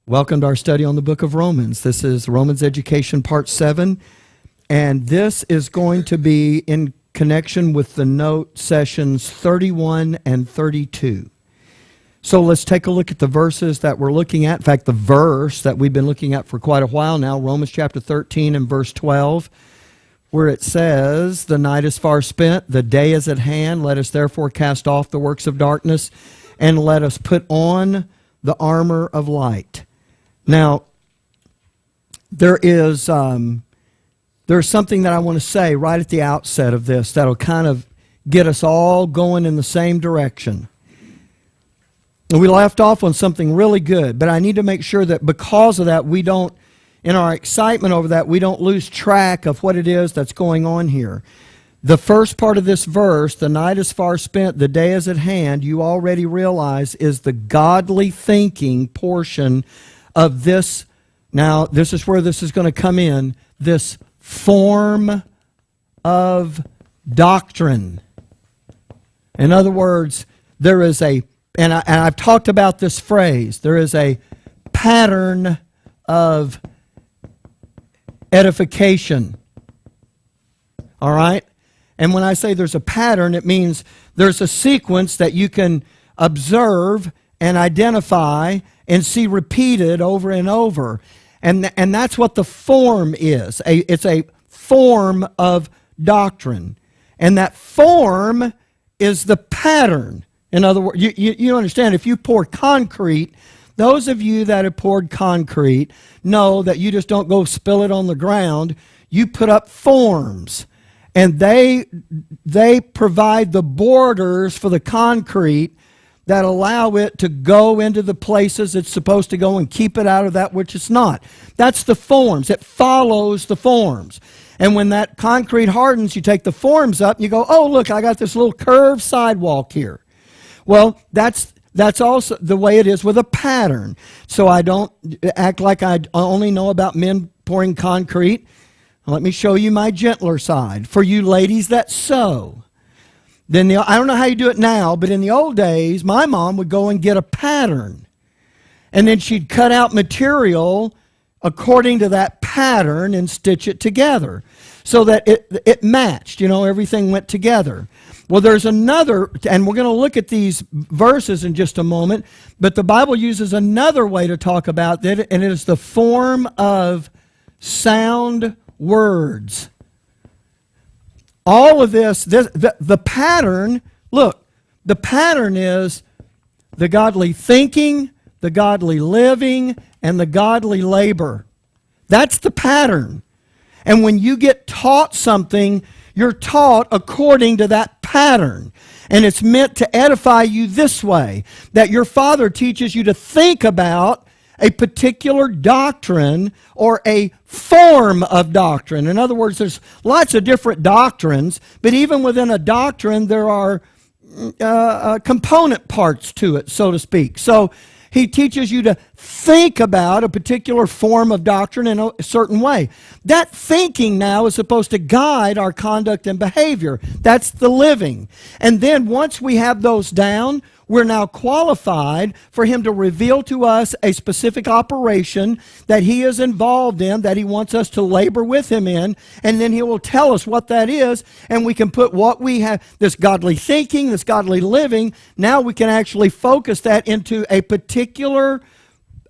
Welcome to our study on the book of Romans. This is Romans Education Part 7, and this is going to be in connection with the note sessions 31 and 32. So let's take a look at the verses that we're looking at. In fact, the verse that we've been looking at for quite a while now, Romans chapter 13 and verse 12, where it says, "The night is far spent, the day is at hand. Let us therefore cast off the works of darkness, and let us put on the armor of light." Now, there's something that I want to say right at the outset of this that'll kind of get us all going in the same direction. And we left off on something really good, but I need to make sure that because of that, we don't, in our excitement over that, we don't lose track of what it is that's going on here. The first part of this verse, "The night is far spent, the day is at hand," you already realize is the godly thinking portion of this. Now, this is where this is going to come in, this form of doctrine. In other words, there is a, and I've talked about this phrase, there is a pattern of edification. All right? And when I say there's a pattern, it means there's a sequence that you can observe and identify and see repeated over and over. And that's what the form is. It's a form of doctrine. And that form is the pattern. In other words, you understand, if you pour concrete, those of you that have poured concrete know that you just don't go spill it on the ground. You put up forms. And they provide the borders for the concrete that allow it to go into the places it's supposed to go and keep it out of that which it's not. That's the forms. It follows the forms. And when that concrete hardens, you take the forms up and you go, oh, look, I got this little curved sidewalk here. Well, that's also the way it is with a pattern. So I don't act like I only know about men pouring concrete. Let me show you my gentler side. For you ladies that sew. Then I don't know how you do it now, but in the old days, my mom would go and get a pattern. And then she'd cut out material according to that pattern and stitch it together so that it matched, everything went together. Well, there's another, and we're going to look at these verses in just a moment, but the Bible uses another way to talk about that, and it is the form of sound words. All of this, the pattern, look, the pattern is the godly thinking, the godly living, and the godly labor. That's the pattern. And when you get taught something, you're taught according to that pattern. And it's meant to edify you this way, that your Father teaches you to think about a particular doctrine or a form of doctrine. In other words, there's lots of different doctrines, but even within a doctrine, there are component parts to it, so to speak. So he teaches you to think about a particular form of doctrine in a certain way. That thinking now is supposed to guide our conduct and behavior. That's the living. And then once we have those down, we're now qualified for him to reveal to us a specific operation that he is involved in, that he wants us to labor with him in, and then he will tell us what that is, and we can put what we have, this godly thinking, this godly living, now we can actually focus that into a particular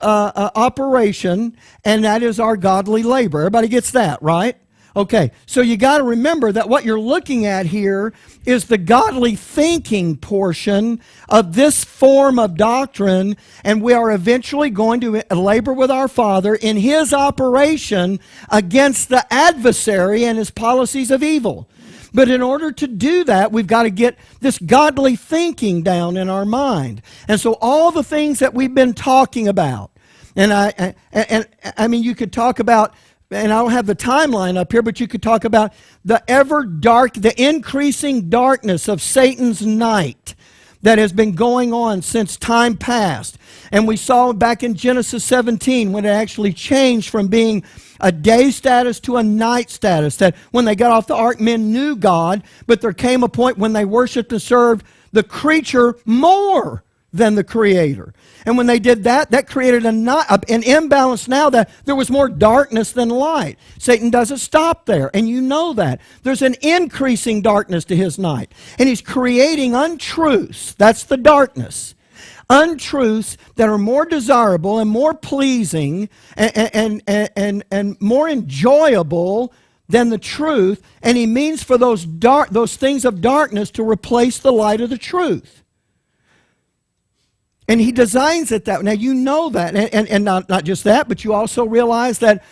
operation, and that is our godly labor. Everybody gets that, right? Okay, so you got to remember that what you're looking at here is the godly thinking portion of this form of doctrine, and we are eventually going to labor with our Father in his operation against the adversary and his policies of evil. But in order to do that, we've got to get this godly thinking down in our mind. And so all the things that we've been talking about, and I mean, you could talk about, and I don't have the timeline up here, but you could talk about the increasing darkness of Satan's night that has been going on since time past. And we saw back in Genesis 17 when it actually changed from being a day status to a night status, that when they got off the ark, men knew God, but there came a point when they worshiped and served the creature more than the Creator. And when they did that, that created an imbalance now that there was more darkness than light. Satan doesn't stop there, and you know that. There's an increasing darkness to his night. And he's creating untruths. That's the darkness. Untruths that are more desirable and more pleasing and more enjoyable than the truth. And he means for those things of darkness to replace the light of the truth. And he designs it that way. Now, you know that. And not just that, but you also realize that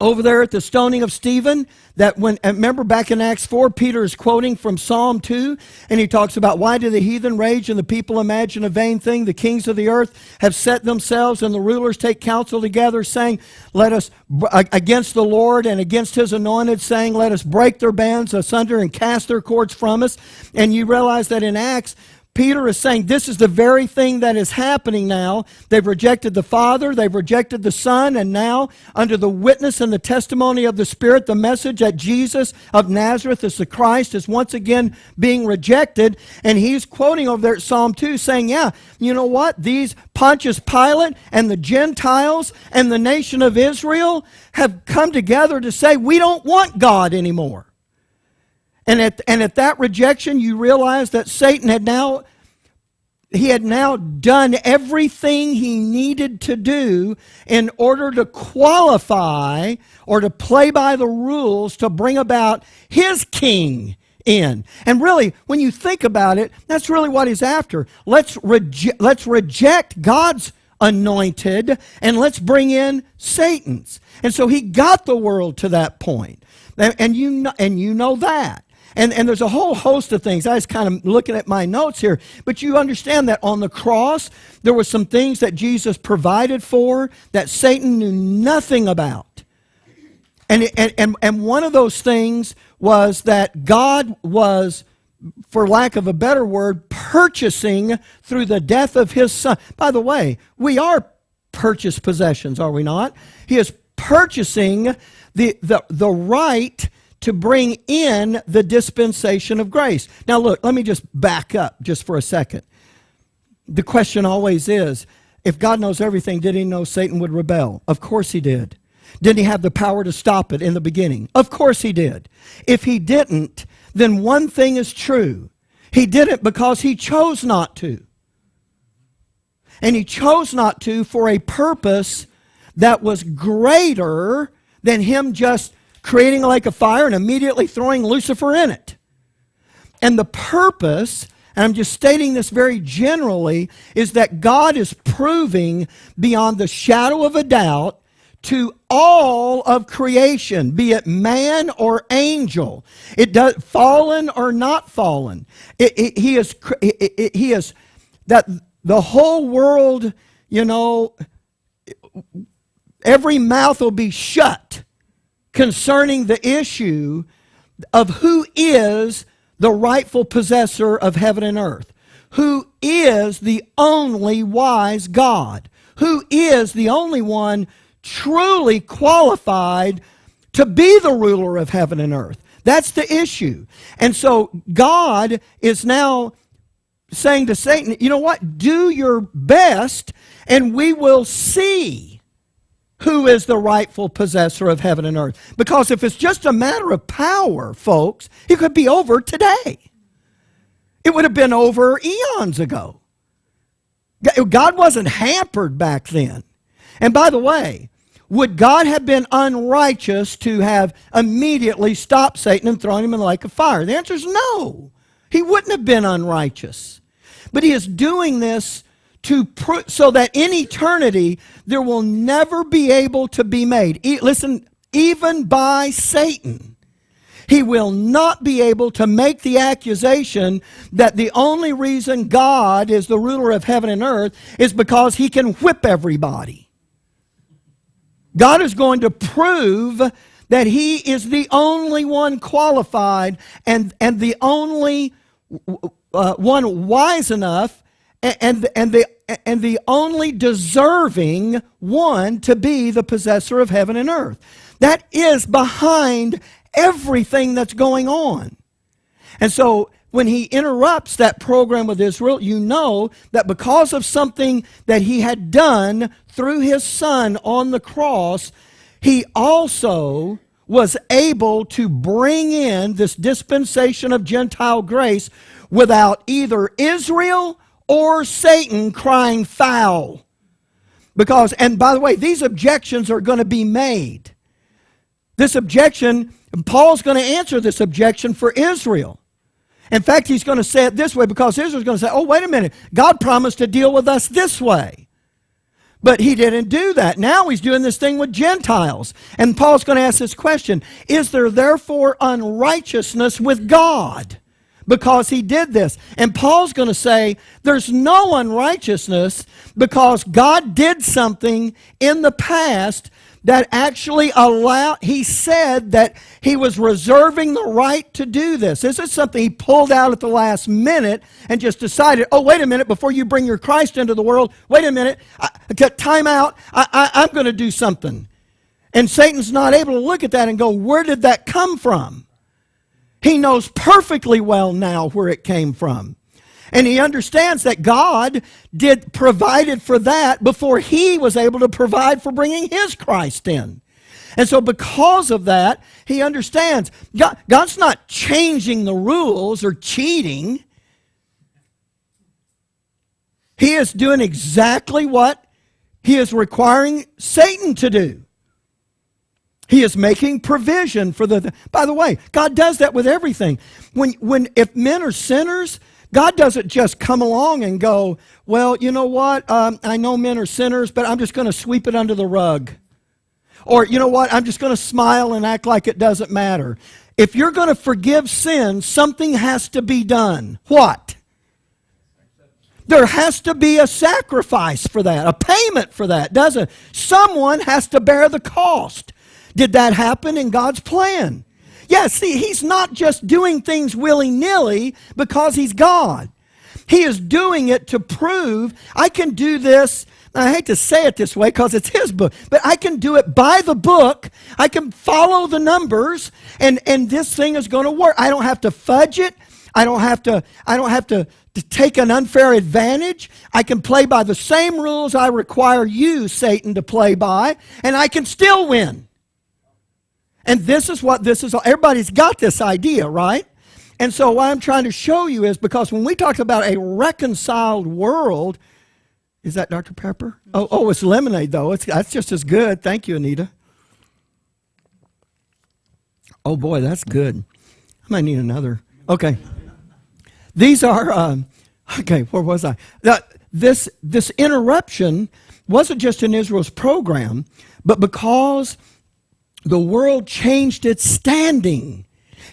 over there at the stoning of Stephen, that remember back in Acts 4, Peter is quoting from Psalm 2, and he talks about, why do the heathen rage and the people imagine a vain thing? The kings of the earth have set themselves, and the rulers take counsel together, saying, let us, against the Lord and against his anointed, saying, let us break their bands asunder and cast their cords from us. And you realize that in Acts, Peter is saying this is the very thing that is happening now. They've rejected the Father, they've rejected the Son, and now under the witness and the testimony of the Spirit, the message that Jesus of Nazareth is the Christ is once again being rejected. And he's quoting over there at Psalm 2 saying, yeah, you know what? These Pontius Pilate and the Gentiles and the nation of Israel have come together to say we don't want God anymore. And at that rejection, you realize that Satan had now done everything he needed to do in order to qualify or to play by the rules to bring about his king in. And really, when you think about it, that's really what he's after. Let's reject God's anointed and let's bring in Satan's. And so he got the world to that point. And you know that. And there's a whole host of things. I was kind of looking at my notes here. But you understand that on the cross, there were some things that Jesus provided for that Satan knew nothing about. And one of those things was that God was, for lack of a better word, purchasing through the death of his Son. By the way, we are purchased possessions, are we not? He is purchasing the right to bring in the dispensation of grace. Now look, let me just back up just for a second. The question always is, if God knows everything, did he know Satan would rebel? Of course he did. Did he have the power to stop it in the beginning? Of course he did. If he didn't, then one thing is true. He did it because he chose not to. And he chose not to for a purpose that was greater than him just creating a lake of fire and immediately throwing Lucifer in it. And the purpose, and I'm just stating this very generally, is that God is proving beyond the shadow of a doubt to all of creation, be it man or angel, fallen or not fallen. He is that the whole world, every mouth will be shut concerning the issue of who is the rightful possessor of heaven and earth, who is the only wise God, who is the only one truly qualified to be the ruler of heaven and earth. That's the issue. And so God is now saying to Satan, you know what? Do your best and we will see who is the rightful possessor of heaven and earth. Because if it's just a matter of power, folks, it could be over today. It would have been over eons ago. God wasn't hampered back then. And by the way, would God have been unrighteous to have immediately stopped Satan and thrown him in the lake of fire? The answer is no. He wouldn't have been unrighteous. But he is doing this so that in eternity there will never be able to be made. Listen, even by Satan, he will not be able to make the accusation that the only reason God is the ruler of heaven and earth is because he can whip everybody. God is going to prove that he is the only one qualified and the only one wise enough and the only deserving one to be the possessor of heaven and earth. That is behind everything that's going on. And so when he interrupts that program with Israel, you know that because of something that he had done through his son on the cross, he also was able to bring in this dispensation of Gentile grace without either Israel or Satan crying foul. Because, and by the way, these objections are going to be made. This objection, Paul's going to answer this objection for Israel. In fact, he's going to say it this way because Israel's going to say, oh, wait a minute, God promised to deal with us this way. But he didn't do that. Now he's doing this thing with Gentiles. And Paul's going to ask this question, is there therefore unrighteousness with God because he did this? And Paul's going to say, there's no unrighteousness because God did something in the past that actually he said that he was reserving the right to do this. This is something he pulled out at the last minute and just decided, oh, wait a minute, before you bring your Christ into the world, wait a minute, time out, I'm going to do something. And Satan's not able to look at that and go, where did that come from? He knows perfectly well now where it came from. And he understands that God provided for that before he was able to provide for bringing his Christ in. And so because of that, he understands God's not changing the rules or cheating. He is doing exactly what he is requiring Satan to do. He is making provision for by the way, God does that with everything. If men are sinners, God doesn't just come along and go, well, you know what? I know men are sinners, but I'm just going to sweep it under the rug. Or, you know what? I'm just going to smile and act like it doesn't matter. If you're going to forgive sin, something has to be done. What? There has to be a sacrifice for that, a payment for that, doesn't it? Someone has to bear the cost. Did that happen in God's plan? Yeah, see, he's not just doing things willy-nilly because he's God. He is doing it to prove, I can do this, I hate to say it this way because it's his book, but I can do it by the book, I can follow the numbers, and this thing is going to work. I don't have to fudge it, I don't have to take an unfair advantage. I can play by the same rules I require you, Satan, to play by, and I can still win. And this is what this is. Everybody's got this idea, right? And so what I'm trying to show you is because when we talk about a reconciled world, is that Dr. Pepper? Oh, it's lemonade, though. That's just as good. Thank you, Anita. Oh, boy, that's good. I might need another. Okay. These are, okay, where was I? This interruption wasn't just in Israel's program, but because the world changed its standing,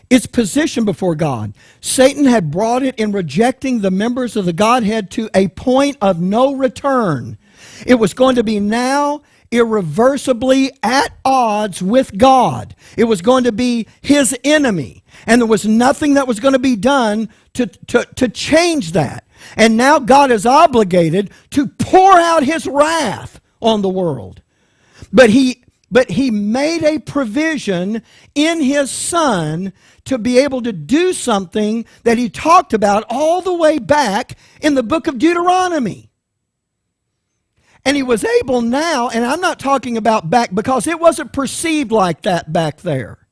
its position before God. Satan had brought it in rejecting the members of the Godhead to a point of no return. It was going to be now irreversibly at odds with God. It was going to be his enemy. And there was nothing that was going to be done to change that. And now God is obligated to pour out his wrath on the world. But he made a provision in his Son to be able to do something that he talked about all the way back in the book of Deuteronomy. And he was able now, and I'm not talking about back because it wasn't perceived like that back there.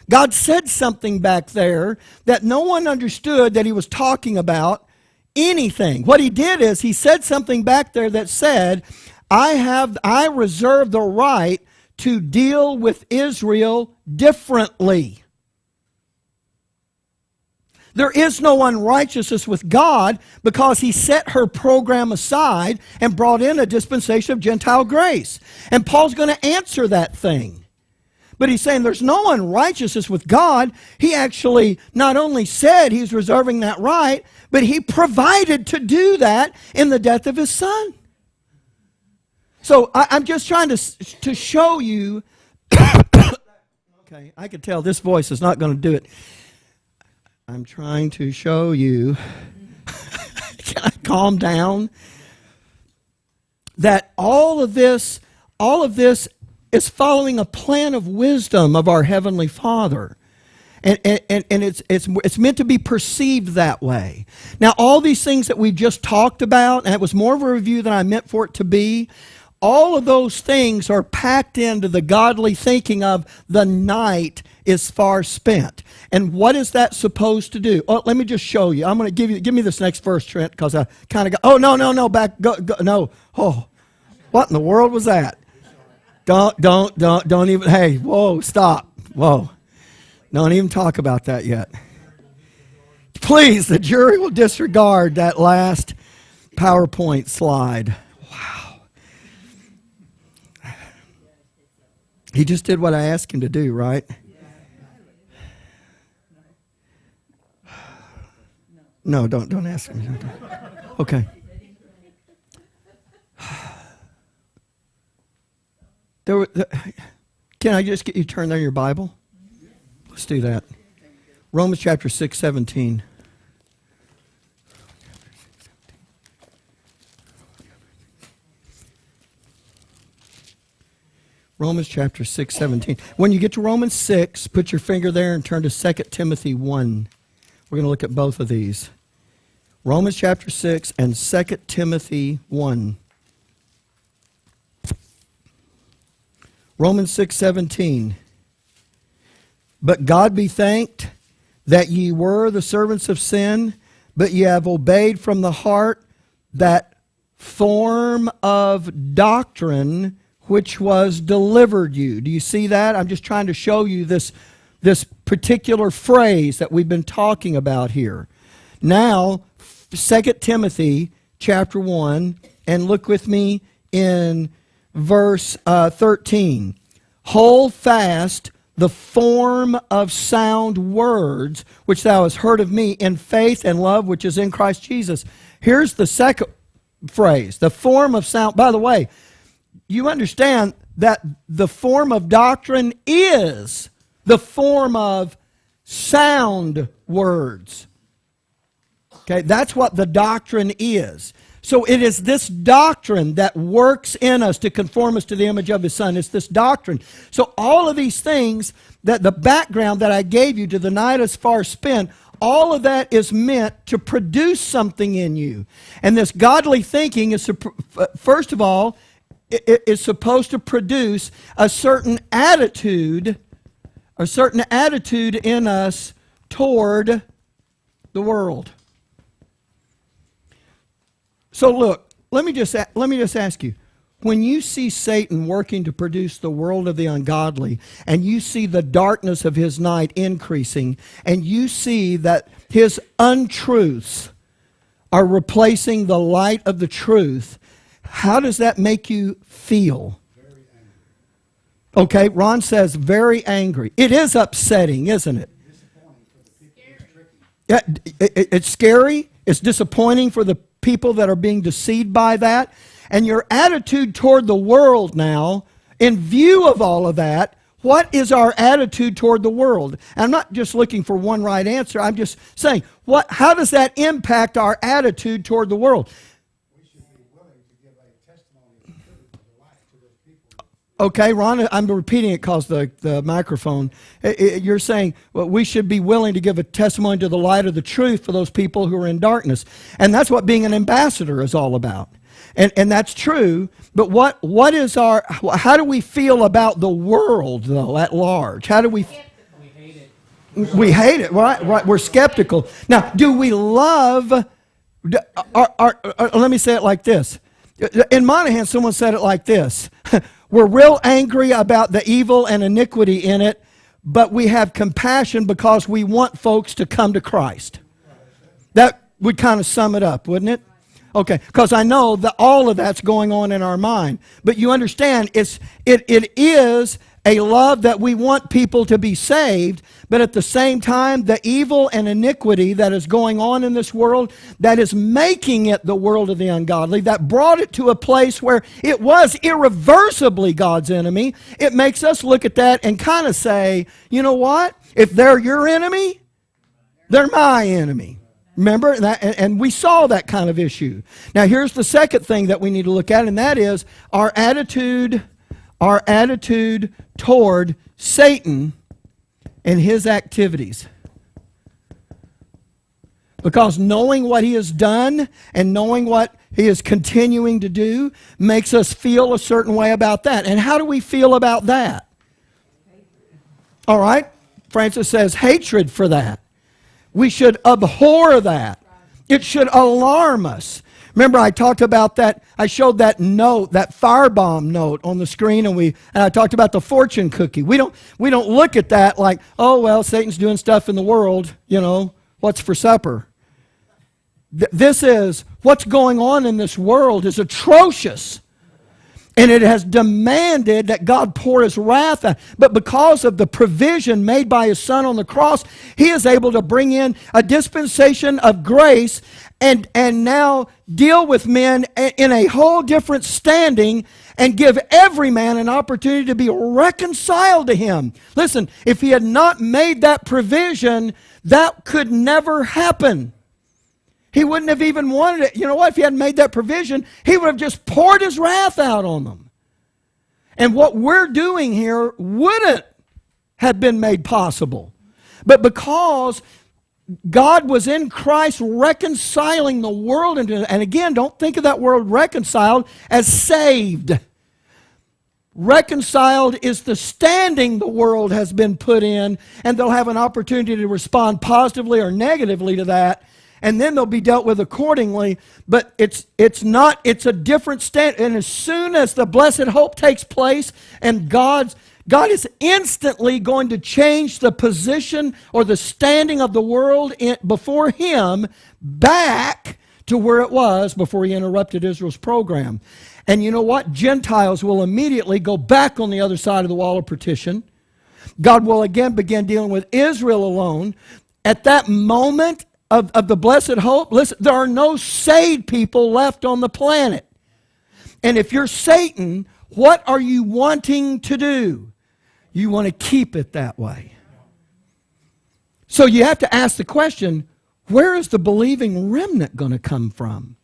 God said something back there that no one understood that he was talking about anything. What he did is he said something back there that said, I reserve the right to deal with Israel differently. There is no unrighteousness with God because he set her program aside and brought in a dispensation of Gentile grace. And Paul's going to answer that thing. But he's saying there's no unrighteousness with God. He actually not only said he's reserving that right, but he provided to do that in the death of his Son. So I'm just trying to show you. Okay, I can tell this voice is not going to do it. I'm trying to show you. Can I calm down? That all of this is following a plan of wisdom of our Heavenly Father. And it's meant to be perceived that way. Now, all these things that we've just talked about, and it was more of a review than I meant for it to be, all of those things are packed into the godly thinking of the night is far spent. And what is that supposed to do? Oh, let me just show you. I'm going to give me this next verse, Trent, because I kind of got, oh, no, back, go, no. Oh, what in the world was that? Don't even, hey, whoa, stop, whoa. Don't even talk about that yet. Please, the jury will disregard that last PowerPoint slide. Wow. He just did what I asked him to do, right? No, don't ask me. Okay. Can I just get you to turn there in your Bible? Let's do that. Romans chapter 6:17. Romans chapter 6:17. When you get to Romans 6, put your finger there and turn to 2 Timothy 1. We're going to look at both of these. Romans chapter 6 and 2 Timothy 1. Romans 6:17. But God be thanked that ye were the servants of sin, but ye have obeyed from the heart that form of doctrine which was delivered you. Do you see that? I'm just trying to show you this particular phrase that we've been talking about here. Now, 2 Timothy chapter 1, and look with me in verse 13. Hold fast the form of sound words which thou hast heard of me in faith and love which is in Christ Jesus. Here's the second phrase, the form of sound. By the way, you understand that the form of doctrine is the form of sound words. Okay, that's what the doctrine is. So it is this doctrine that works in us to conform us to the image of His Son. It's this doctrine. So all of these things, that the background that I gave you to the night is far spent, all of that is meant to produce something in you. And this godly thinking is, first of all, it is supposed to produce a certain attitude in us toward the world. So look, let me just ask you, when you see Satan working to produce the world of the ungodly, and you see the darkness of his night increasing, and you see that his untruths are replacing the light of the truth, how does that make you feel? Very angry. Okay, Ron says very angry. It is upsetting, isn't it? Disappointing for the people who's tricky. Yeah, it's scary. It's disappointing for the people that are being deceived by that. And your attitude toward the world now, in view of all of that, what is our attitude toward the world? And I'm not just looking for one right answer. I'm just saying, how does that impact our attitude toward the world? We should be willing to give a testimony of the truth of the life to those people. Okay, Ron, I'm repeating it because the microphone. You're saying, well, we should be willing to give a testimony to the light of the truth for those people who are in darkness. And that's what being an ambassador is all about. And that's true, but how do we feel about the world, though, at large? How do we hate it. We hate it, right? We're skeptical. Now, do we love, let me say it like this. In Monahan, someone said it like this. We're real angry about the evil and iniquity in it, but we have compassion because we want folks to come to Christ. That would kind of sum it up, wouldn't it? Okay, because I know that all of that's going on in our mind. But you understand, it is a love that we want people to be saved, but at the same time, the evil and iniquity that is going on in this world, that is making it the world of the ungodly, that brought it to a place where it was irreversibly God's enemy, it makes us look at that and kind of say, you know what? If they're your enemy, they're my enemy. Remember that, and we saw that kind of issue. Now, here's the second thing that we need to look at, and that is our attitude toward Satan and his activities. Because knowing what he has done and knowing what he is continuing to do makes us feel a certain way about that. And how do we feel about that? All right? Francis says hatred for that. We should abhor that. It should alarm us. Remember, I talked about that. I showed that note, that firebomb note on the screen, and I talked about the fortune cookie. We don't look at that like, oh well, Satan's doing stuff in the world. You know, what's for supper? This is what's going on in this world is atrocious. And it has demanded that God pour his wrath out. But because of the provision made by his Son on the cross, he is able to bring in a dispensation of grace and now deal with men in a whole different standing and give every man an opportunity to be reconciled to him. Listen, if he had not made that provision, that could never happen. He wouldn't have even wanted it. You know what? If he hadn't made that provision, he would have just poured his wrath out on them. And what we're doing here wouldn't have been made possible. But because God was in Christ reconciling the world into, and again, don't think of that word reconciled as saved. Reconciled is the standing the world has been put in, and they'll have an opportunity to respond positively or negatively to that. And then they'll be dealt with accordingly. But it's a different stand. And as soon as the blessed hope takes place and God is instantly going to change the position or the standing of the world before him back to where it was before he interrupted Israel's program. And you know what? Gentiles will immediately go back on the other side of the wall of partition. God will again begin dealing with Israel alone. At that moment of the blessed hope, listen, there are no saved people left on the planet. And if you're Satan, what are you wanting to do? You want to keep it that way. So you have to ask the question, where is the believing remnant going to come from?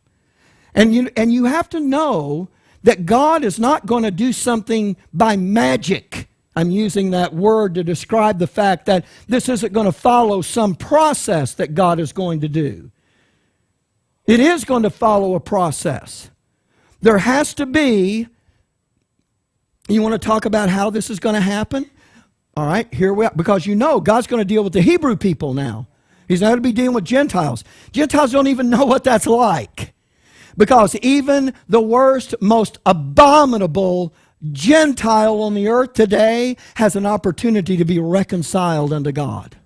And you have to know that God is not going to do something by magic. I'm using that word to describe the fact that this isn't going to follow some process that God is going to do. It is going to follow a process. There has to be, you want to talk about how this is going to happen? All right, here we are. Because you know God's going to deal with the Hebrew people now. He's not going to be dealing with Gentiles. Gentiles don't even know what that's like. Because even the worst, most abominable Gentile on the earth today has an opportunity to be reconciled unto God.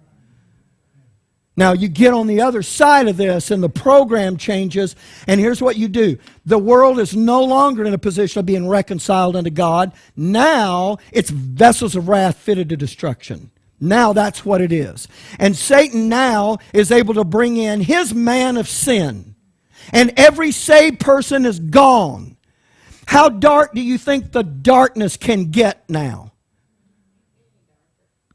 Now you get on the other side of this and the program changes, and here's what you do. The world is no longer in a position of being reconciled unto God. Now it's vessels of wrath fitted to destruction. Now that's what it is. And Satan now is able to bring in his man of sin. And every saved person is gone. How dark do you think the darkness can get now?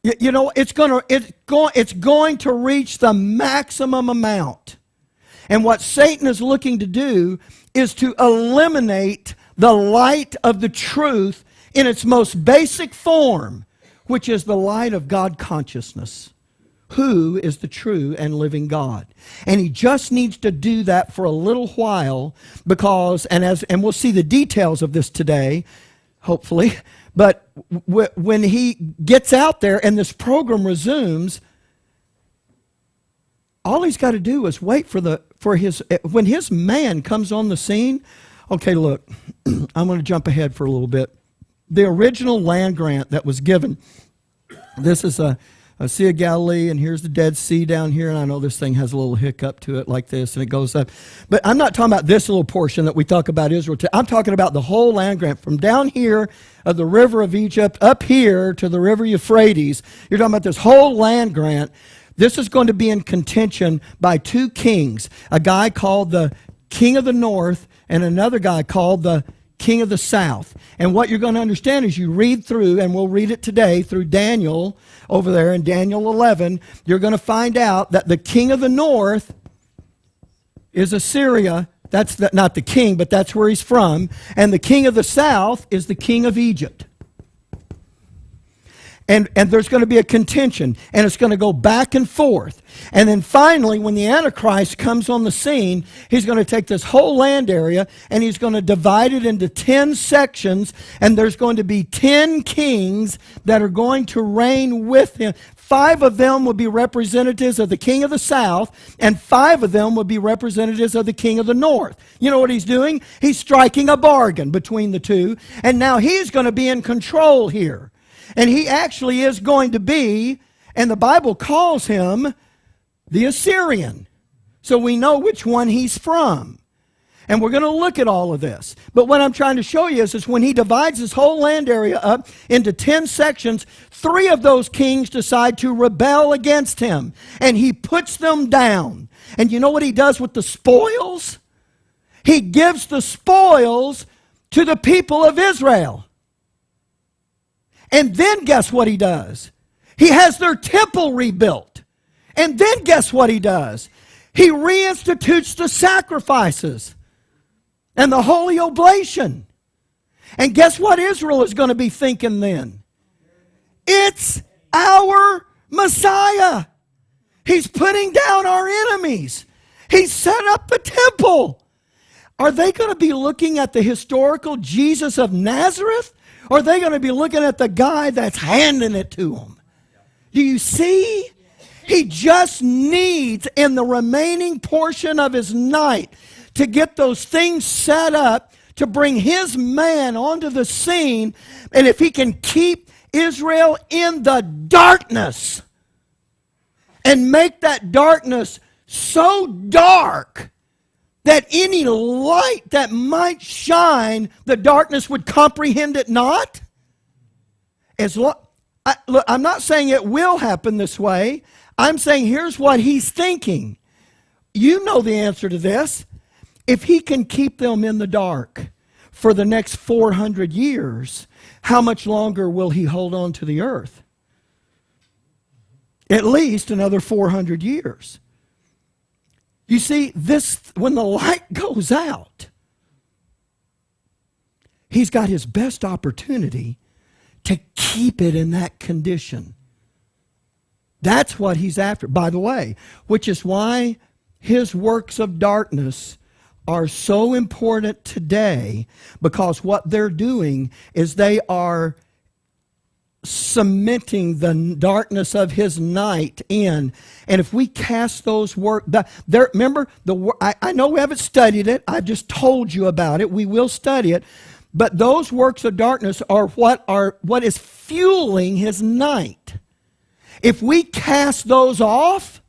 You know, it's going to reach the maximum amount. And what Satan is looking to do is to eliminate the light of the truth in its most basic form, which is the light of God consciousness. Who is the true and living God? And he just needs to do that for a little while because, and we'll see the details of this today, hopefully, but when he gets out there and this program resumes, all he's got to do is wait when his man comes on the scene. Okay, look, I'm going to jump ahead for a little bit. The original land grant that was given, this is a Sea of Galilee, and here's the Dead Sea down here, and I know this thing has a little hiccup to it like this, and it goes up. But I'm not talking about this little portion that we talk about Israel. I'm talking about the whole land grant from down here of the river of Egypt up here to the river Euphrates. You're talking about this whole land grant. This is going to be in contention by two kings, a guy called the King of the North and another guy called the King of the South. And what you're going to understand is you read through, and we'll read it today through Daniel over there in Daniel 11, you're going to find out that the King of the North is Assyria. That's not the king, but that's where he's from. And the King of the South is the King of Egypt. And there's going to be a contention, and it's going to go back and forth. And then finally, when the Antichrist comes on the scene, he's going to take this whole land area, and he's going to divide it into 10 sections, and there's going to be 10 kings that are going to reign with him. 5 of them will be representatives of the king of the south, and 5 of them will be representatives of the king of the north. You know what he's doing? He's striking a bargain between the two, and now he's going to be in control here. And he actually is going to be, and the Bible calls him the Assyrian. So we know which one he's from. And we're going to look at all of this. But what I'm trying to show you is when he divides his whole land area up into 10 sections, 3 of those kings decide to rebel against him. And he puts them down. And you know what he does with the spoils? He gives the spoils to the people of Israel. And then guess what he does? He has their temple rebuilt. And then guess what he does? He reinstitutes the sacrifices and the holy oblation. And guess what Israel is going to be thinking then? It's our Messiah. He's putting down our enemies. He set up the temple. Are they going to be looking at the historical Jesus of Nazareth? Or are they going to be looking at the guy that's handing it to them? Do you see? He just needs, in the remaining portion of his night, to get those things set up to bring his man onto the scene. And if he can keep Israel in the darkness and make that darkness so dark that any light that might shine, the darkness would comprehend it not? Look, I'm not saying it will happen this way. I'm saying here's what he's thinking. You know the answer to this. If he can keep them in the dark for the next 400 years, how much longer will he hold on to the earth? At least another 400 years. You see, when the light goes out, he's got his best opportunity to keep it in that condition. That's what he's after, by the way, which is why his works of darkness are so important today, because what they're doing is they are cementing the darkness of his night in. And if we cast those remember, I know we haven't studied it. I've just told you about it. We will study it. But those works of darkness are what is fueling his night. If we cast those off,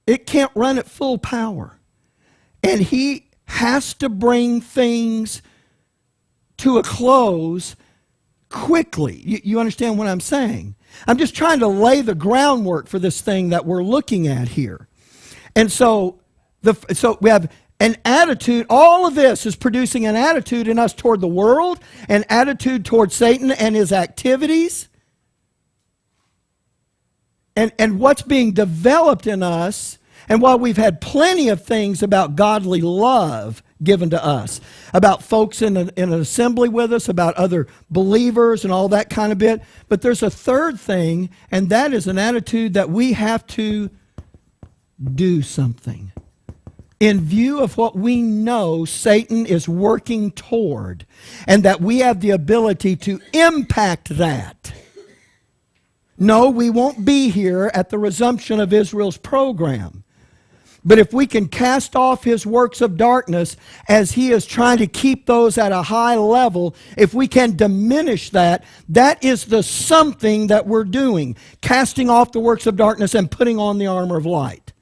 it can't run at full power. And he has to bring things to a close quickly. You understand what I'm saying? I'm just trying to lay the groundwork for this thing that we're looking at here. And so we have an attitude. All of this is producing an attitude in us toward the world, an attitude toward Satan and his activities. And what's being developed in us, and while we've had plenty of things about godly love given to us, about folks in an assembly with us, about other believers and all that kind of bit, but there's a third thing, and that is an attitude that we have to do something in view of what we know Satan is working toward, and that we have the ability to impact that. No, we won't be here at the resumption of Israel's program. But if we can cast off his works of darkness as he is trying to keep those at a high level, if we can diminish that, that is the something that we're doing, casting off the works of darkness and putting on the armor of light.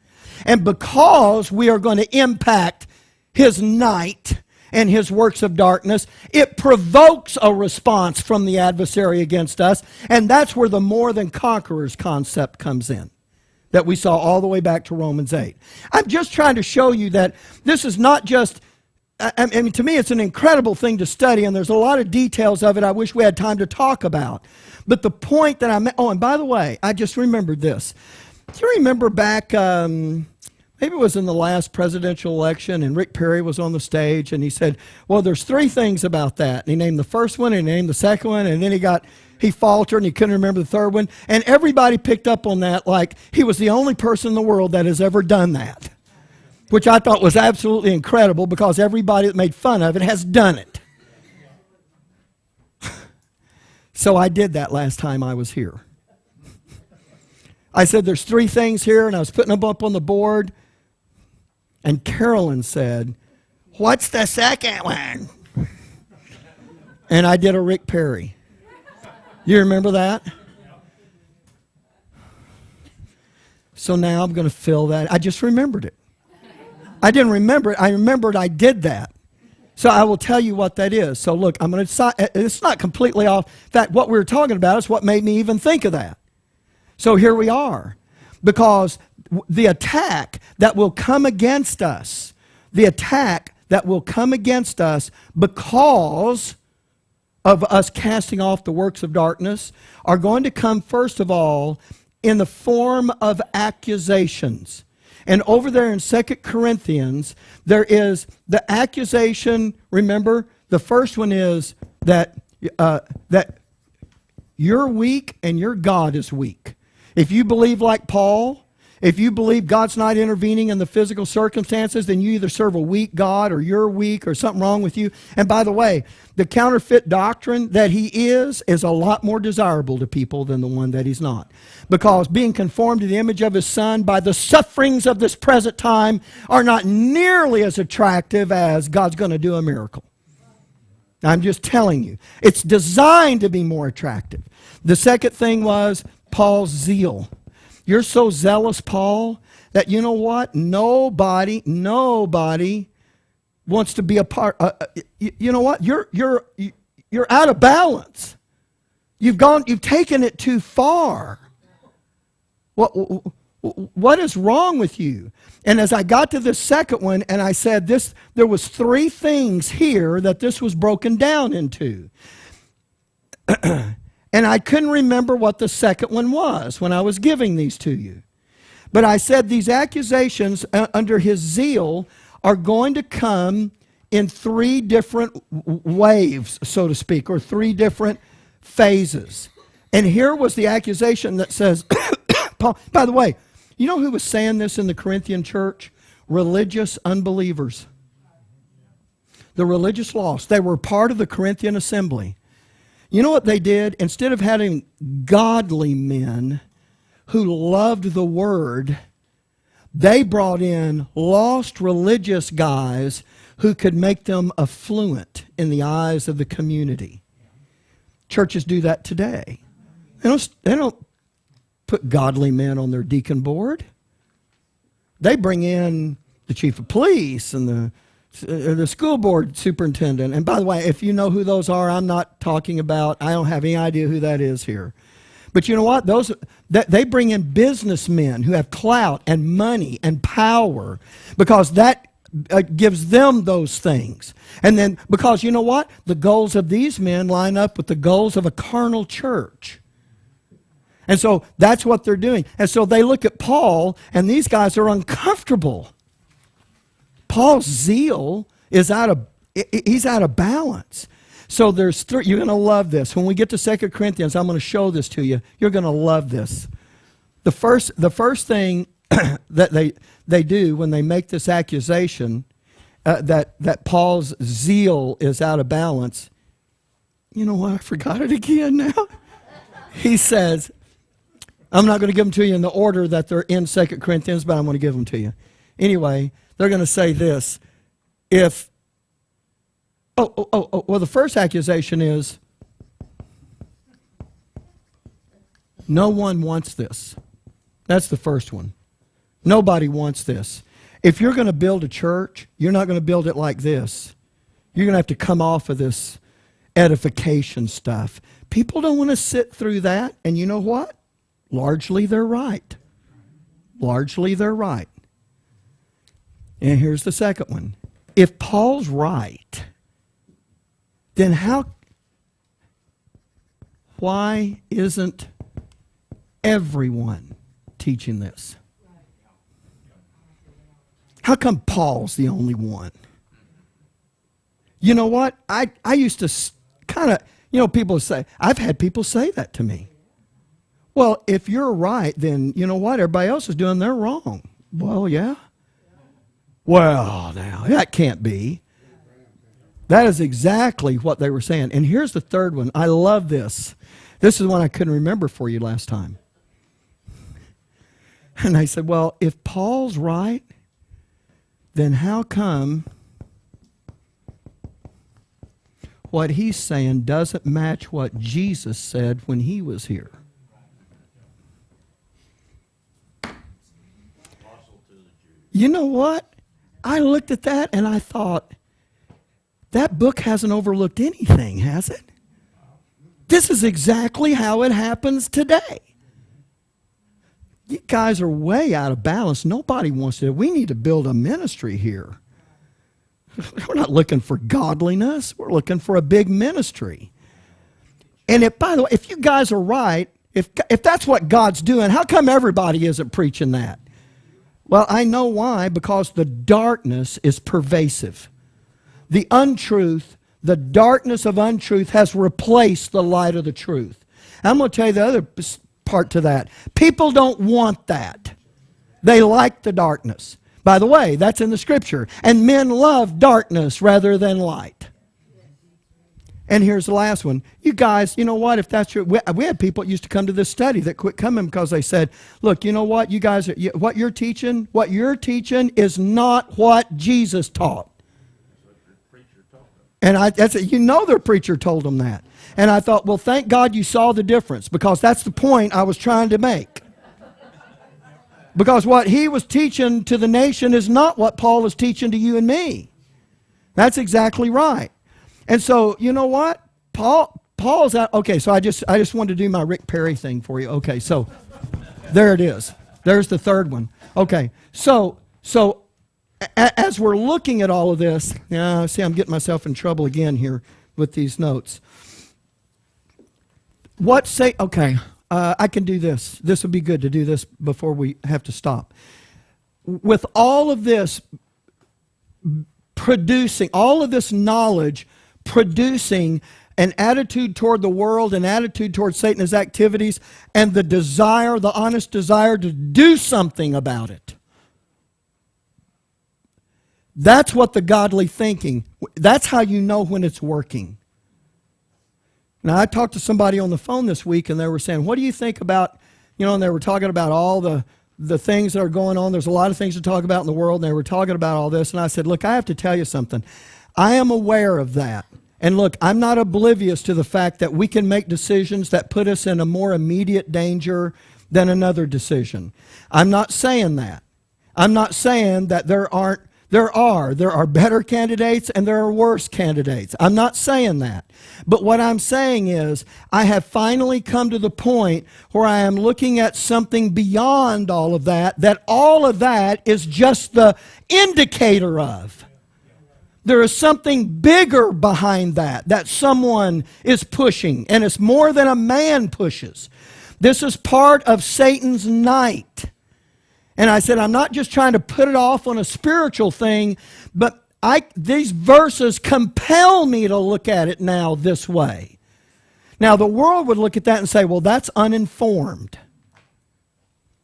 And because we are going to impact his night and his works of darkness, it provokes a response from the adversary against us, and that's where the more than conquerors concept comes in, that we saw all the way back to Romans 8. I'm just trying to show you that this is not just, I mean, to me it's an incredible thing to study, and there's a lot of details of it I wish we had time to talk about. But the point that and by the way, I just remembered this. Do you remember back, maybe it was in the last presidential election, and Rick Perry was on the stage, and he said, well, there's 3 things about that. And he named the first one, and he named the second one, and then he got he faltered and he couldn't remember the third one. And everybody picked up on that like he was the only person in the world that has ever done that, which I thought was absolutely incredible because everybody that made fun of it has done it. So I did that last time I was here. I said, there's 3 things here, and I was putting them up on the board. And Carolyn said, what's the second one? And I did a Rick Perry. You remember that? So now I'm going to fill that. I just remembered it. I didn't remember it. I remembered I did that. So I will tell you what that is. So look, I'm going to. It's not completely off. In fact, what we were talking about is what made me even think of that. So here we are. Because the attack that will come against us, because of us casting off the works of darkness, are going to come, first of all, in the form of accusations. And over there in 2 Corinthians, there is the accusation. Remember, the first one is that you're weak and your God is weak. If you believe like Paul, if you believe God's not intervening in the physical circumstances, then you either serve a weak God or you're weak or something wrong with you. And by the way, the counterfeit doctrine that he is a lot more desirable to people than the one that he's not. Because being conformed to the image of his Son by the sufferings of this present time are not nearly as attractive as God's going to do a miracle. I'm just telling you. It's designed to be more attractive. The second thing was Paul's zeal. You're so zealous, Paul, that you know what? Nobody wants to be a part. You know what? You're out of balance. You've taken it too far. What is wrong with you? And as I got to this second one, and I said this, there was 3 things here that this was broken down into. And I couldn't remember what the second one was when I was giving these to you. But I said these accusations under his zeal are going to come in 3 different waves, so to speak, or 3 different phases. And here was the accusation that says, Paul, by the way, you know who was saying this in the Corinthian church? Religious unbelievers. The religious lost. They were part of the Corinthian assembly. You know what they did? Instead of having godly men who loved the word, they brought in lost religious guys who could make them affluent in the eyes of the community. Churches do that today. They don't put godly men on their deacon board. They bring in the chief of police and the school board superintendent. And by the way, if you know who those are, I'm not talking about, I don't have any idea who that is here. But you know what? They bring in businessmen who have clout and money and power because that gives them those things. And then, because you know what? The goals of these men line up with the goals of a carnal church. And so that's what they're doing. And so they look at Paul, and these guys are uncomfortable. Paul's zeal is out of balance. So there's 3. You're going to love this. When we get to 2 Corinthians, I'm going to show this to you. You're going to love this. The first thing that they do when they make this accusation that Paul's zeal is out of balance, you know what? I forgot it again now. He says, I'm not going to give them to you in the order that they're in 2 Corinthians, but I'm going to give them to you. Anyway, they're going to say this. Well, the first accusation is, no one wants this. That's the first one. Nobody wants this. If you're going to build a church, you're not going to build it like this. You're going to have to come off of this edification stuff. People don't want to sit through that, and you know what? Largely they're right. Largely they're right. And here's the second one. If Paul's right, then why isn't everyone teaching this? How come Paul's the only one? You know what? I used to kind of, You know, people say, I've had people say that to me. Well, if you're right, then you know what? Everybody else is doing, they're wrong. Well, yeah. Well, now, that can't be. That is exactly what they were saying. And here's the third one. I love this. This is one I couldn't remember for you last time. And I said, well, if Paul's right, then how come what he's saying doesn't match what Jesus said when he was here? You know what? I looked at that and I thought, that book hasn't overlooked anything, has it? This is exactly how it happens today. You guys are way out of balance. Nobody wants to. We need to build a ministry here. We're not looking for godliness. We're looking for a big ministry. And if, by the way, if you guys are right, if that's what God's doing, how come everybody isn't preaching that? Well, I know why. Because the darkness is pervasive. The untruth, the darkness of untruth has replaced the light of the truth. I'm going to tell you the other part to that. People don't want that. They like the darkness. By the way, that's in the scripture. And men love darkness rather than light. And here's the last one. You guys, you know what? If that's true, we had people that used to come to this study that quit coming because they said, look, you know what? You guys, what you're teaching is not what Jesus taught. And you know their preacher told them that. And I thought, well, thank God you saw the difference, because that's the point I was trying to make. Because what he was teaching to the nation is not what Paul is teaching to you and me. That's exactly right. And so, you know what? Paul's out. Okay, so I just wanted to do my Rick Perry thing for you. Okay, so there it is. There's the third one. Okay, so as we're looking at all of this, see, I'm getting myself in trouble again here with these notes. Okay, I can do this. This would be good to do this before we have to stop. With all of this producing, all of this knowledge producing an attitude toward the world, an attitude toward Satan's activities, and the desire, the honest desire to do something about it. That's what the godly thinking, that's how you know when it's working. Now, I talked to somebody on the phone this week, and they were saying, what do you think about, and they were talking about all the things that are going on. There's a lot of things to talk about in the world, and they were talking about all this. And I said, look, I have to tell you something. I am aware of that. And look, I'm not oblivious to the fact that we can make decisions that put us in a more immediate danger than another decision. I'm not saying that. I'm not saying that there are better candidates and there are worse candidates. I'm not saying that. But what I'm saying is I have finally come to the point where I am looking at something beyond all of that all of that is just the indicator of. There is something bigger behind that someone is pushing, and it's more than a man pushes. This is part of Satan's night. And I said, I'm not just trying to put it off on a spiritual thing, but these verses compel me to look at it now this way. Now, the world would look at that and say, well, that's uninformed.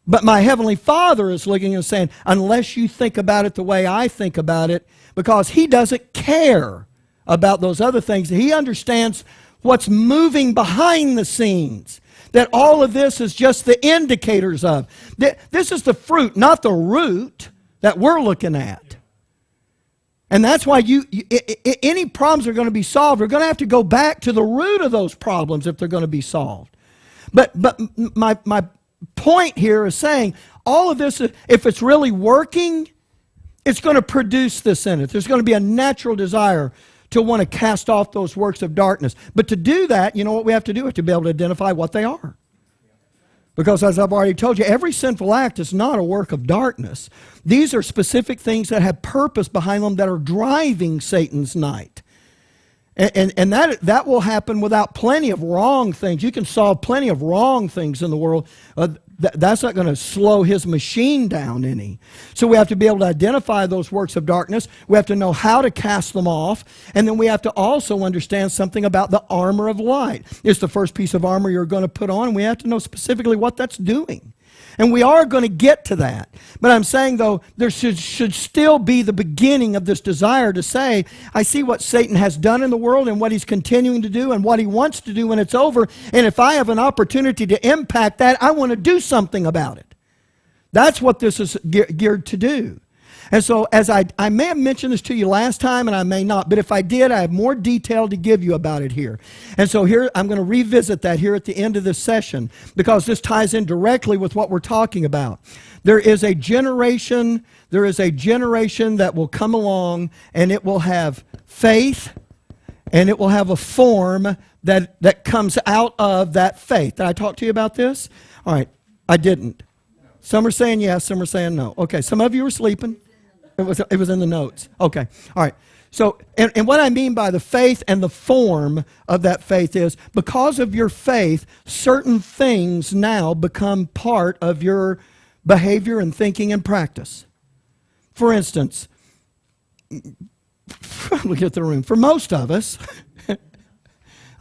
But my Heavenly Father is looking and saying, unless you think about it the way I think about it, because He doesn't care about those other things. He understands what's moving behind the scenes. That all of this is just the indicators of. This is the fruit, not the root that we're looking at. And that's why any problems are going to be solved. We're going to have to go back to the root of those problems if they're going to be solved. But my point here is saying all of this, if it's really working, it's going to produce this in it. There's going to be a natural desire to want to cast off those works of darkness. But to do that, you know what we have to do? We have to be able to identify what they are. Because as I've already told you, every sinful act is not a work of darkness. These are specific things that have purpose behind them that are driving Satan's night. And that will happen without plenty of wrong things. You can solve plenty of wrong things in the world That's not going to slow his machine down any. So we have to be able to identify those works of darkness. We have to know how to cast them off. And then we have to also understand something about the armor of light. It's the first piece of armor you're going to put on, and we have to know specifically what that's doing. And we are going to get to that. But I'm saying, though, there should still be the beginning of this desire to say, I see what Satan has done in the world and what he's continuing to do and what he wants to do when it's over. And if I have an opportunity to impact that, I want to do something about it. That's what this is geared to do. And so, as I may have mentioned this to you last time, and I may not, but if I did, I have more detail to give you about it here. And so here, I'm going to revisit that here at the end of this session, because this ties in directly with what we're talking about. There is a generation that will come along, and it will have faith, and it will have a form that comes out of that faith. Did I talk to you about this? All right, I didn't. Some are saying yes, some are saying no. Okay, some of you are sleeping. It was in the notes. Okay, all right. So, and what I mean by the faith and the form of that faith is, because of your faith, certain things now become part of your behavior and thinking and practice. For instance, look at the room. For most of us,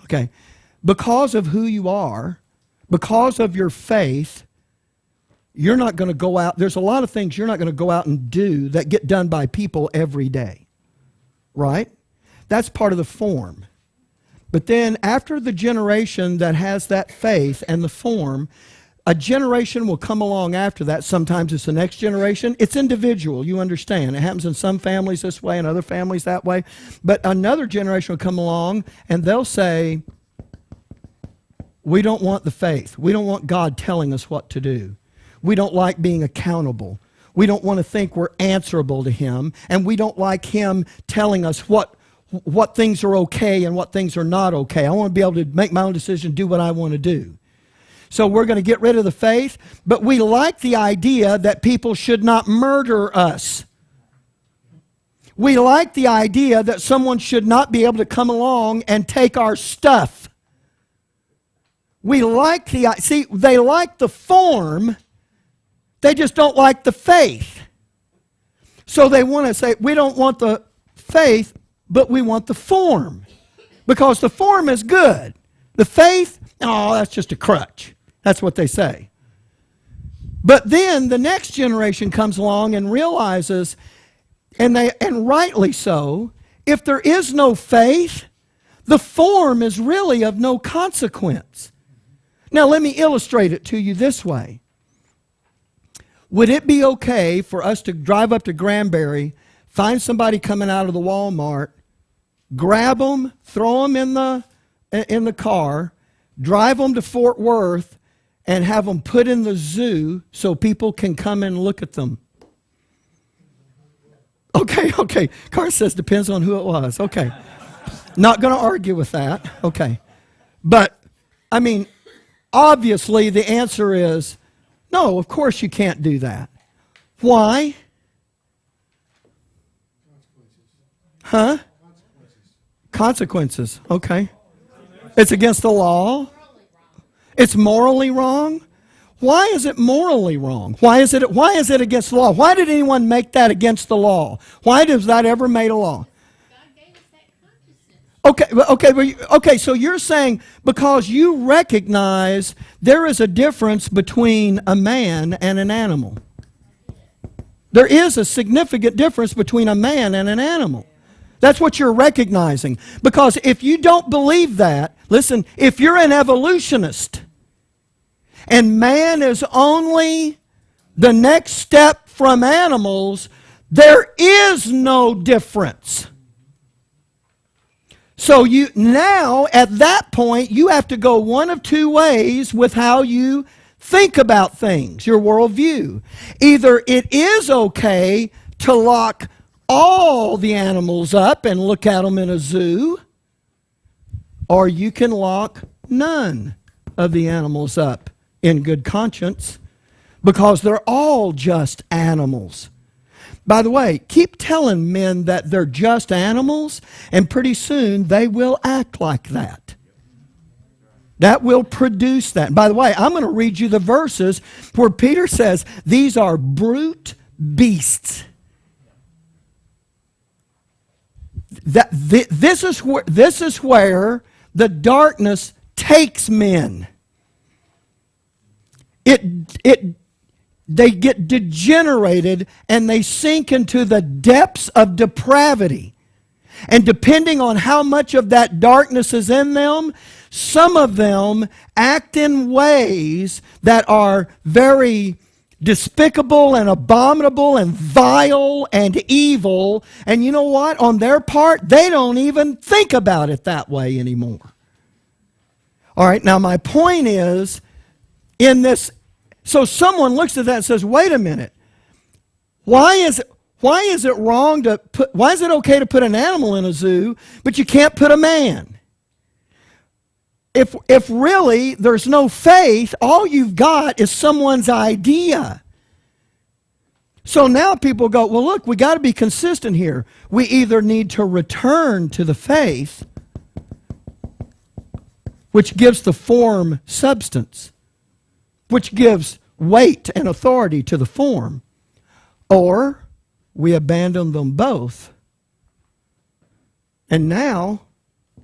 okay, because of who you are, because of your faith, you're not going to go out. There's a lot of things you're not going to go out and do that get done by people every day. Right? That's part of the form. But then after the generation that has that faith and the form, a generation will come along after that. Sometimes it's the next generation. It's individual, you understand. It happens in some families this way and other families that way. But another generation will come along and they'll say, we don't want the faith. We don't want God telling us what to do. We don't like being accountable. We don't want to think we're answerable to Him, and we don't like Him telling us what things are okay and what things are not okay. I want to be able to make my own decision, do what I want to do. So we're going to get rid of the faith, but we like the idea that people should not murder us. We like the idea that someone should not be able to come along and take our stuff. We like they like the form. They just don't like the faith. So they want to say, we don't want the faith, but we want the form. Because the form is good. The faith, oh, that's just a crutch. That's what they say. But then the next generation comes along and realizes, and rightly so, if there is no faith, the form is really of no consequence. Now let me illustrate it to you this way. Would it be okay for us to drive up to Granbury, find somebody coming out of the Walmart, grab them, throw them in the car, drive them to Fort Worth, and have them put in the zoo so people can come and look at them? Okay. Carr says depends on who it was. Okay. Not going to argue with that. Okay. But, I mean, obviously the answer is, no, of course you can't do that. Why? Huh? Consequences. Okay. It's against the law. It's morally wrong. Why is it morally wrong? Why is it against the law? Why did anyone make that against the law? Why was that ever made a law? Okay, so you're saying because you recognize there is a difference between a man and an animal. There is a significant difference between a man and an animal. That's what you're recognizing. Because if you don't believe that, listen, if you're an evolutionist and man is only the next step from animals, there is no difference. So you now, at that point, you have to go one of two ways with how you think about things, your worldview. Either it is okay to lock all the animals up and look at them in a zoo, or you can lock none of the animals up in good conscience because they're all just animals. By the way, keep telling men that they're just animals, and pretty soon they will act like that. That will produce that. By the way, I'm going to read you the verses where Peter says, these are brute beasts. This is where the darkness takes men. They get degenerated and they sink into the depths of depravity. And depending on how much of that darkness is in them, some of them act in ways that are very despicable and abominable and vile and evil. And you know what? On their part, they don't even think about it that way anymore. All right, now my point is, in this, so someone looks at that and says, wait a minute, why is it wrong to put, why is it okay to put an animal in a zoo, but you can't put a man? If really there's no faith, all you've got is someone's idea. So now people go, well, look, we got to be consistent here. We either need to return to the faith, which gives the form substance, which gives weight and authority to the form, or we abandon them both. And now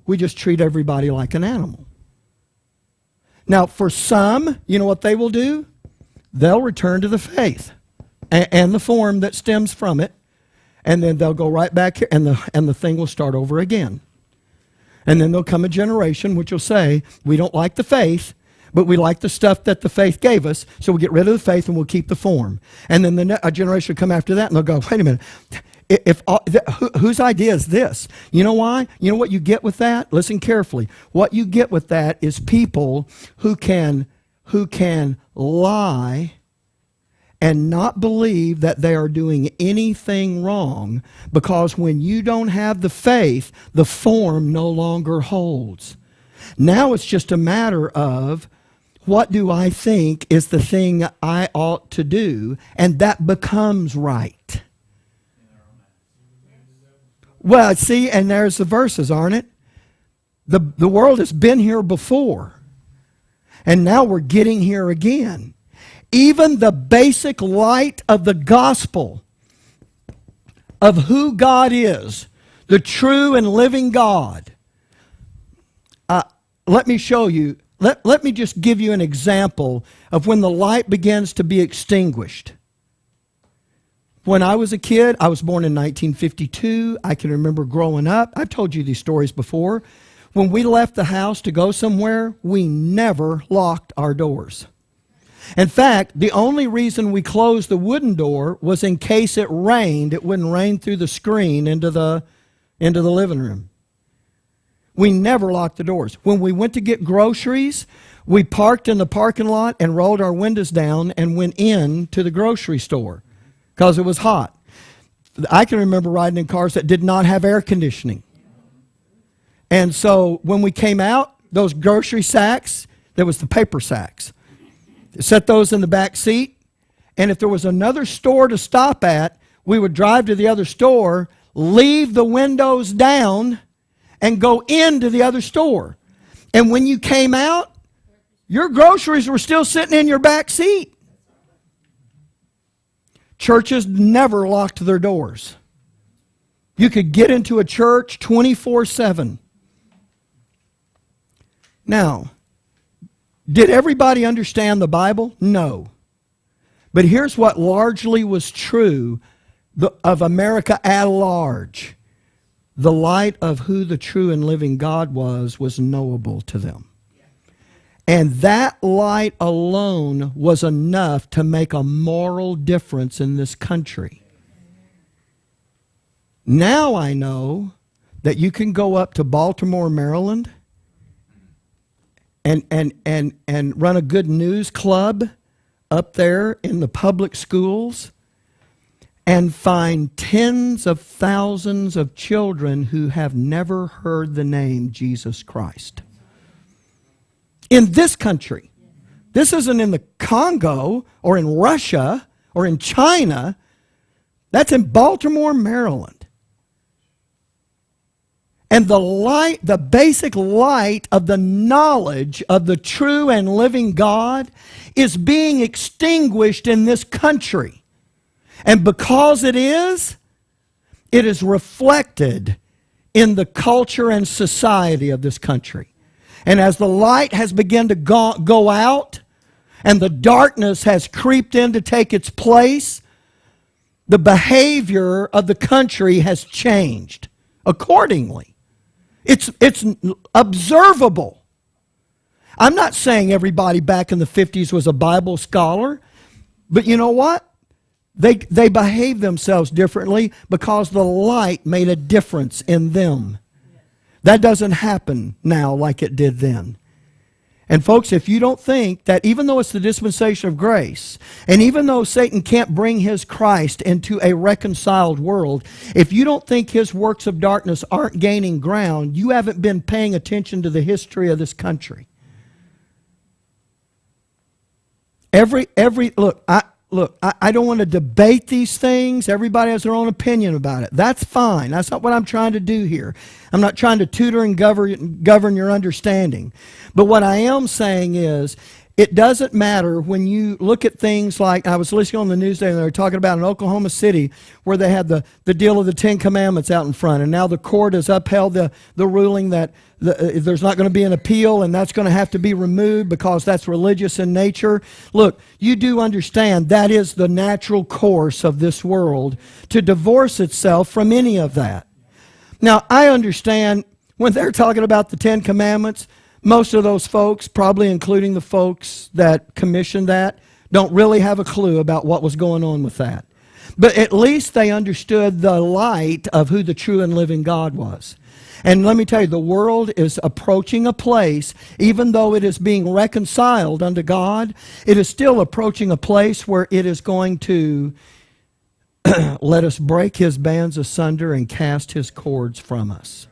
we just treat everybody like an animal. Now, for some, you know what they will do? They'll return to the faith and the form that stems from it, and then they'll go right back here, and the thing will start over again. And then there'll come a generation which will say, we don't like the faith, but we like the stuff that the faith gave us, so we'll get rid of the faith and we'll keep the form. And then a generation will come after that, and they'll go, wait a minute, whose idea is this? You know why? You know what you get with that? Listen carefully. What you get with that is people who can lie and not believe that they are doing anything wrong, because when you don't have the faith, the form no longer holds. Now it's just a matter of, what do I think is the thing I ought to do? And that becomes right. Well, see, and there's the verses, aren't it? The world has been here before. And now we're getting here again. Even the basic light of the gospel of who God is, the true and living God. Let me show you. Let me just give you an example of when the light begins to be extinguished. When I was a kid, I was born in 1952. I can remember growing up. I've told you these stories before. When we left the house to go somewhere, we never locked our doors. In fact, the only reason we closed the wooden door was in case it rained. It wouldn't rain through the screen into the living room. We never locked the doors. When we went to get groceries, we parked in the parking lot and rolled our windows down and went in to the grocery store because it was hot. I can remember riding in cars that did not have air conditioning. And so when we came out, those grocery sacks, there was the paper sacks. Set those in the back seat, and if there was another store to stop at, we would drive to the other store, leave the windows down, and go into the other store. And when you came out, your groceries were still sitting in your back seat. Churches never locked their doors. You could get into a church 24/7. Now, did everybody understand the Bible? No. But here's what largely was true of America at large. The light of who the true and living God was knowable to them. And that light alone was enough to make a moral difference in this country. Now I know that you can go up to Baltimore, Maryland, and run a good news club up there in the public schools and find tens of thousands of children who have never heard the name Jesus Christ. In this country. This isn't in the Congo or in Russia or in China. That's in Baltimore, Maryland. And the light, the basic light of the knowledge of the true and living God is being extinguished in this country. And because it is reflected in the culture and society of this country. And as the light has begun to go out and the darkness has creeped in to take its place, the behavior of the country has changed accordingly. It's observable. I'm not saying everybody back in the 50s was a Bible scholar, but you know what? They behaved themselves differently because the light made a difference in them. That doesn't happen now like it did then. And folks, if you don't think that even though it's the dispensation of grace, and even though Satan can't bring his Christ into a reconciled world, if you don't think his works of darkness aren't gaining ground, you haven't been paying attention to the history of this country. I don't want to debate these things. Everybody has their own opinion about it. That's fine. That's not what I'm trying to do here. I'm not trying to tutor and govern your understanding. But what I am saying is, it doesn't matter when you look at things like, I was listening on the news today, and they were talking about in Oklahoma City where they had the deal of the Ten Commandments out in front, and now the court has upheld the ruling that there's not going to be an appeal, and that's going to have to be removed because that's religious in nature. Look, you do understand that is the natural course of this world, to divorce itself from any of that. Now, I understand when they're talking about the Ten Commandments, most of those folks, probably including the folks that commissioned that, don't really have a clue about what was going on with that. But at least they understood the light of who the true and living God was. And let me tell you, the world is approaching a place, even though it is being reconciled unto God, it is still approaching a place where it is going to let us break his bands asunder and cast his cords from us.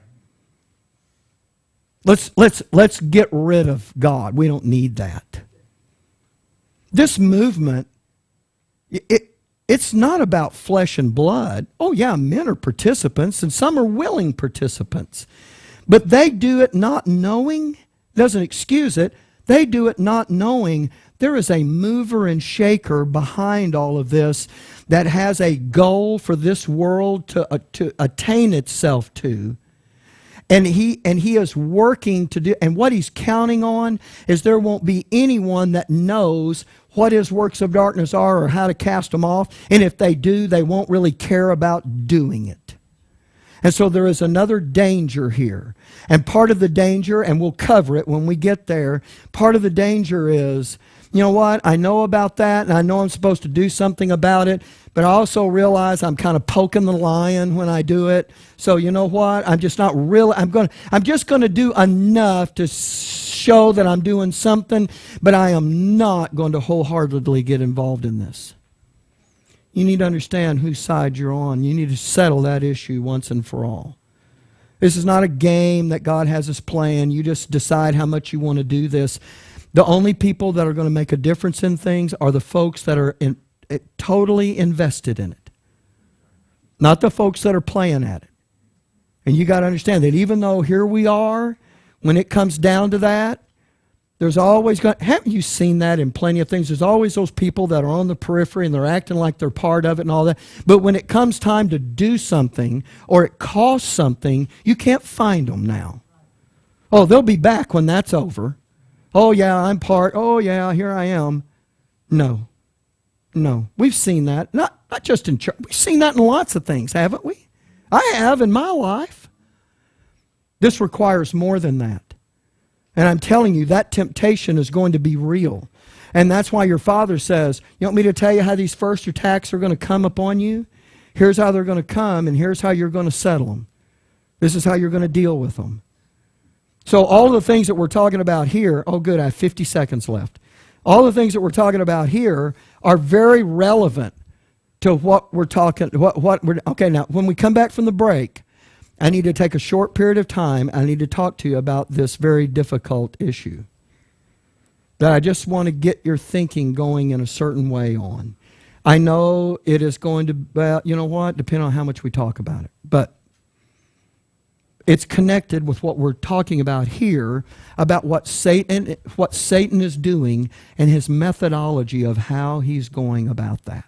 Let's get rid of God. We don't need that. This movement, it's not about flesh and blood. Oh yeah, men are participants and some are willing participants. But they do it not knowing, doesn't excuse it, they do it not knowing there is a mover and shaker behind all of this that has a goal for this world to attain itself to. And he is working to do, and what he's counting on is there won't be anyone that knows what his works of darkness are or how to cast them off. And if they do, they won't really care about doing it. And so there is another danger here. And part of the danger, and we'll cover it when we get there, part of the danger is, you know what, I know about that, and I know I'm supposed to do something about it, but I also realize I'm kind of poking the lion when I do it. So you know what, I'm just not really, I'm just going to do enough to show that I'm doing something, but I am not going to wholeheartedly get involved in this. You need to understand whose side you're on. You need to settle that issue once and for all. This is not a game that God has us playing. You just decide how much you want to do this. The only people that are going to make a difference in things are the folks that are totally invested in it. Not the folks that are playing at it. And you got to understand that even though here we are, when it comes down to that, there's always haven't you seen that in plenty of things? There's always those people that are on the periphery and they're acting like they're part of it and all that. But when it comes time to do something or it costs something, you can't find them now. Oh, they'll be back when that's over. Oh, yeah, I'm part. Oh, yeah, here I am. No. We've seen that. Not just in church. We've seen that in lots of things, haven't we? I have in my life. This requires more than that. And I'm telling you, that temptation is going to be real. And that's why your Father says, you want me to tell you how these first attacks are going to come upon you? Here's how they're going to come, and here's how you're going to settle them. This is how you're going to deal with them. So all the things that we're talking about here, oh good, I have 50 seconds left. All the things that we're talking about here are very relevant to what we're talking, okay, now when we come back from the break, I need to take a short period of time. I need to talk to you about this very difficult issue that I just want to get your thinking going in a certain way on. I know it is going to, you know what, depend on how much we talk about it. But it's connected with what we're talking about here, about what Satan is doing and his methodology of how he's going about that.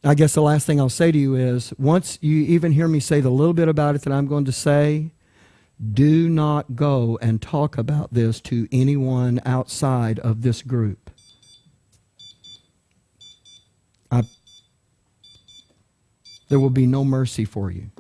I guess the last thing I'll say to you is, once you even hear me say the little bit about it that I'm going to say, do not go and talk about this to anyone outside of this group. There will be no mercy for you.